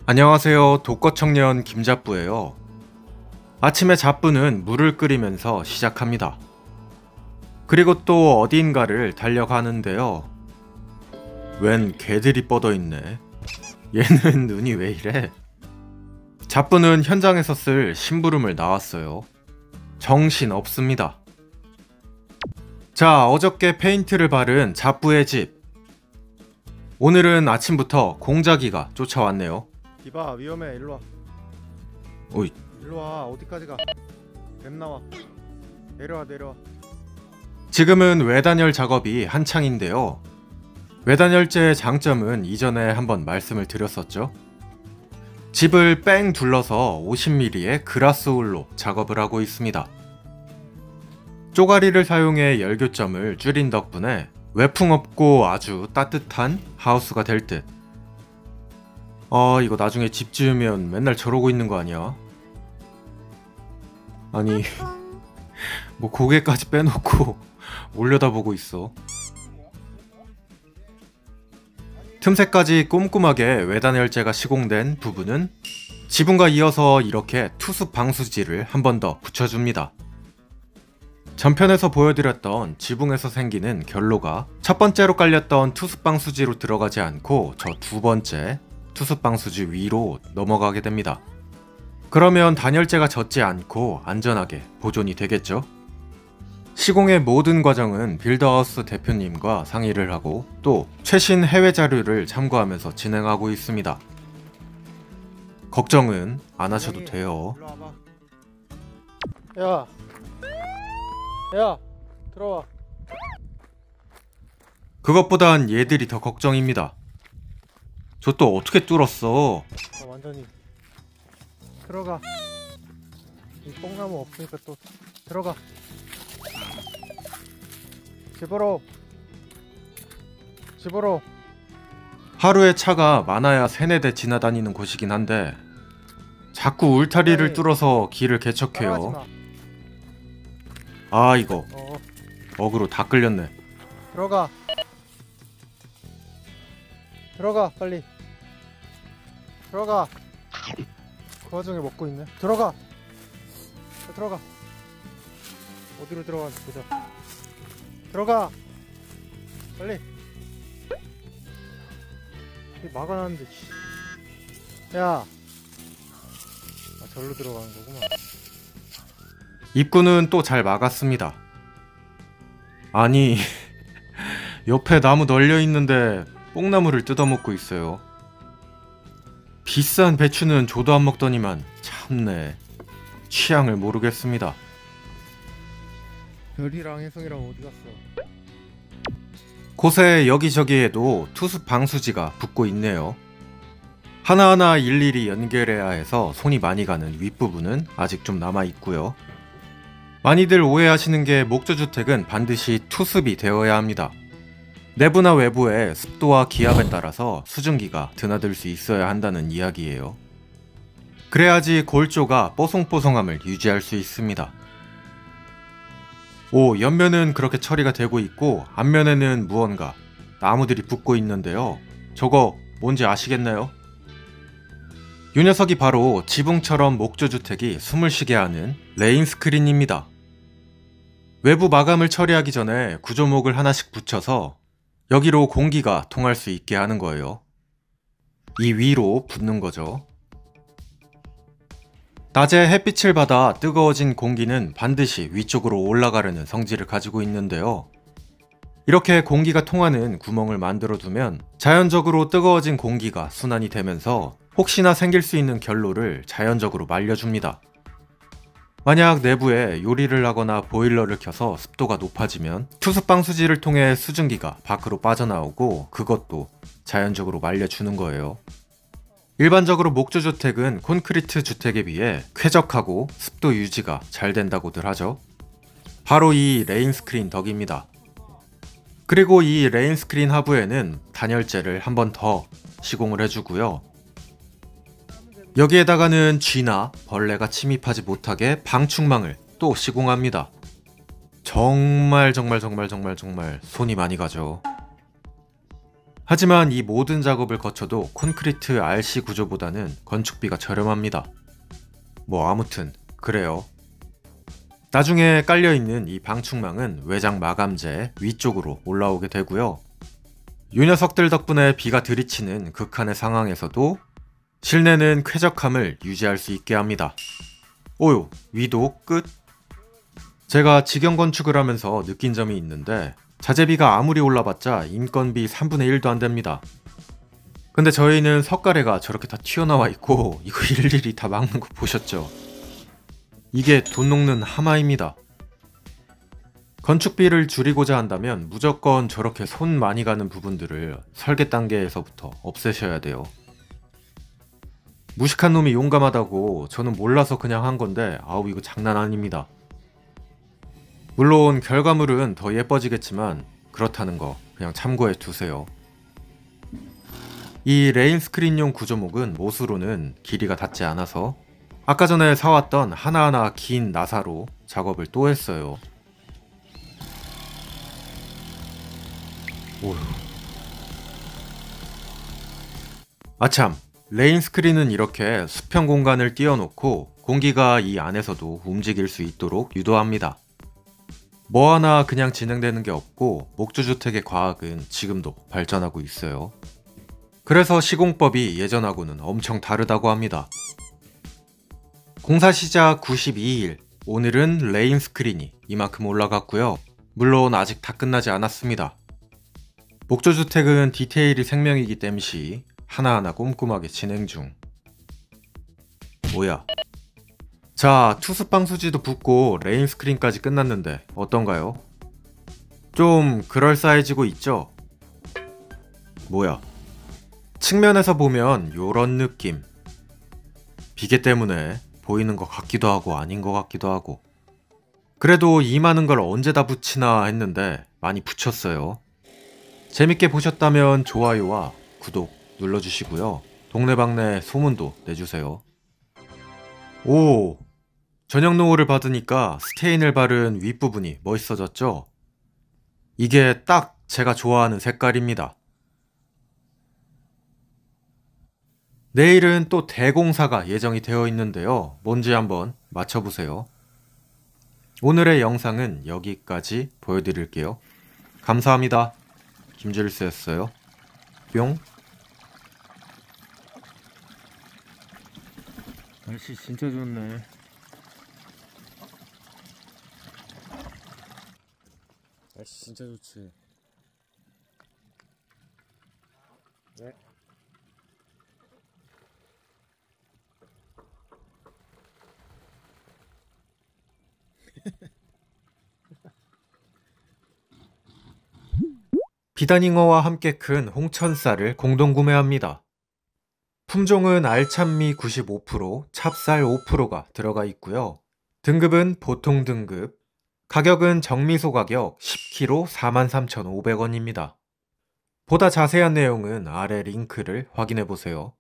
안녕하세요. 독거청년 김잡부예요. 아침에 잡부는 물을 끓이면서 시작합니다. 그리고 또 어딘가를 달려가는데요. 웬 개들이 뻗어있네. 얘는 눈이 왜 이래? 잡부는 현장에서 쓸 심부름을 나왔어요. 정신 없습니다. 자, 어저께 페인트를 바른 잡부의 집. 오늘은 아침부터 공자기가 쫓아왔네요. 이봐, 위험해. 일로와. 오이. 일로와. 어디까지 가? 뱀 나와. 내려와. 지금은 외단열 작업이 한창인데요. 외단열재의 장점은 이전에 한번 말씀을 드렸었죠. 집을 뺑 둘러서 50mm의 그라스홀로 작업을 하고 있습니다. 쪼가리를 사용해 열교점을 줄인 덕분에 외풍 없고 아주 따뜻한 하우스가 될 듯. 이거 나중에 집 지으면 맨날 저러고 있는 거 아니야? 아니 뭐 고개까지 빼놓고 올려다보고 있어. 틈새까지 꼼꼼하게 외단열재가 시공된 부분은 지붕과 이어서 이렇게 투습 방수지를 한 번 더 붙여줍니다. 전편에서 보여드렸던 지붕에서 생기는 결로가 첫 번째로 깔렸던 투습 방수지로 들어가지 않고 저 두 번째 투습 방수지 위로 넘어가게 됩니다. 그러면 단열재가 젖지 않고 안전하게 보존이 되겠죠? 시공의 모든 과정은 빌더하우스 대표님과 상의를 하고 또 최신 해외 자료를 참고하면서 진행하고 있습니다. 걱정은 안 하셔도 돼요. 일로 와봐. 야, 들어와. 그것보단 얘들이 더 걱정입니다. 저 또 어떻게 뚫었어? 완전히 들어가. 이 뽕나무 없으니까 또 들어가. 집으로. 하루에 차가 많아야 3-4대 지나다니는 곳이긴 한데 자꾸 울타리를 뚫어서 길을 개척해요. 아, 이거 어그로 다 끌렸네. 들어가 빨리. 들어가. 그 와중에 먹고 있네. 들어가. 어디로 들어가는지 보자. 들어가 빨리. 막아놨는데. 야, 절로 들어가는 거구만. 입구는 또 잘 막았습니다. 아니 옆에 나무 널려 있는데 뽕나무를 뜯어먹고 있어요. 비싼 배추는 줘도 안 먹더니만 참네. 취향을 모르겠습니다. 별이랑 혜성이랑 어디 갔어? 곳에 여기저기에도 투습 방수지가 붙고 있네요. 하나하나 일일이 연결해야 해서 손이 많이 가는 윗부분은 아직 좀 남아 있고요. 많이들 오해하시는 게 목조주택은 반드시 투습이 되어야 합니다. 내부나 외부의 습도와 기압에 따라서 수증기가 드나들 수 있어야 한다는 이야기예요. 그래야지 골조가 뽀송뽀송함을 유지할 수 있습니다. 옆면은 그렇게 처리가 되고 있고 앞면에는 무언가 나무들이 붙고 있는데요. 저거 뭔지 아시겠나요? 이 녀석이 바로 지붕처럼 목조주택이 숨을 쉬게 하는 레인 스크린입니다. 외부 마감을 처리하기 전에 구조목을 하나씩 붙여서 여기로 공기가 통할 수 있게 하는 거예요. 이 위로 붙는 거죠. 낮에 햇빛을 받아 뜨거워진 공기는 반드시 위쪽으로 올라가려는 성질을 가지고 있는데요. 이렇게 공기가 통하는 구멍을 만들어 두면 자연적으로 뜨거워진 공기가 순환이 되면서 혹시나 생길 수 있는 결로를 자연적으로 말려줍니다. 만약 내부에 요리를 하거나 보일러를 켜서 습도가 높아지면 투습방수지를 통해 수증기가 밖으로 빠져나오고 그것도 자연적으로 말려주는 거예요. 일반적으로 목조주택은 콘크리트 주택에 비해 쾌적하고 습도 유지가 잘 된다고들 하죠. 바로 이 레인 스크린 덕입니다. 그리고 이 레인 스크린 하부에는 단열재를 한 번 더 시공을 해주고요. 여기에다가는 쥐나 벌레가 침입하지 못하게 방충망을 또 시공합니다. 정말 손이 많이 가죠. 하지만 이 모든 작업을 거쳐도 콘크리트 RC 구조보다는 건축비가 저렴합니다. 뭐 아무튼 그래요. 나중에 깔려있는 이 방충망은 외장 마감재 위쪽으로 올라오게 되고요. 이 녀석들 덕분에 비가 들이치는 극한의 상황에서도 실내는 쾌적함을 유지할 수 있게 합니다. 오요, 위도 끝. 제가 직영 건축을 하면서 느낀 점이 있는데 자재비가 아무리 올라봤자 인건비 3분의 1도 안 됩니다. 근데 저희는 석가래가 저렇게 다 튀어나와 있고 이거 일일이 다 막는 거 보셨죠? 이게 돈 녹는 하마입니다. 건축비를 줄이고자 한다면 무조건 저렇게 손 많이 가는 부분들을 설계 단계에서부터 없애셔야 돼요. 무식한 놈이 용감하다고 저는 몰라서 그냥 한 건데 아우 이거 장난 아닙니다. 물론 결과물은 더 예뻐지겠지만 그렇다는 거 그냥 참고해 두세요. 이 레인 스크린용 구조목은 못으로는 길이가 닿지 않아서 아까 전에 사왔던 하나하나 긴 나사로 작업을 또 했어요. 오휴. 아참, 레인 스크린은 이렇게 수평 공간을 띄워놓고 공기가 이 안에서도 움직일 수 있도록 유도합니다. 뭐 하나 그냥 진행되는 게 없고 목조주택의 과학은 지금도 발전하고 있어요. 그래서 시공법이 예전하고는 엄청 다르다고 합니다. 공사 시작 92일, 오늘은 레인 스크린이 이만큼 올라갔고요. 물론 아직 다 끝나지 않았습니다. 목조주택은 디테일이 생명이기 땜시 하나하나 꼼꼼하게 진행 중. 뭐야? 자, 투스방 수지도 붙고 레인 스크린까지 끝났는데 어떤가요? 좀 그럴싸해지고 있죠? 뭐야? 측면에서 보면 요런 느낌. 비계 때문에 보이는 것 같기도 하고 아닌 것 같기도 하고. 그래도 이 많은 걸 언제 다 붙이나 했는데 많이 붙였어요. 재밌게 보셨다면 좋아요와 구독 눌러주시고요. 동네방네 소문도 내주세요. 오! 전형 노후를 받으니까 스테인을 바른 윗부분이 멋있어졌죠? 이게 딱 제가 좋아하는 색깔입니다. 내일은 또 대공사가 예정이 되어 있는데요. 뭔지 한번 맞춰보세요. 오늘의 영상은 여기까지 보여드릴게요. 감사합니다. 김질수였어요. 뿅. 날씨 진짜 좋네. 날씨 진짜 좋지. 네. 비단잉어와 함께 큰 홍천쌀을 공동 구매합니다. 품종은 알찬미 95%, 찹쌀 5%가 들어가 있고요. 등급은 보통 등급, 가격은 정미소 가격 10kg 43,500원입니다. 보다 자세한 내용은 아래 링크를 확인해 보세요.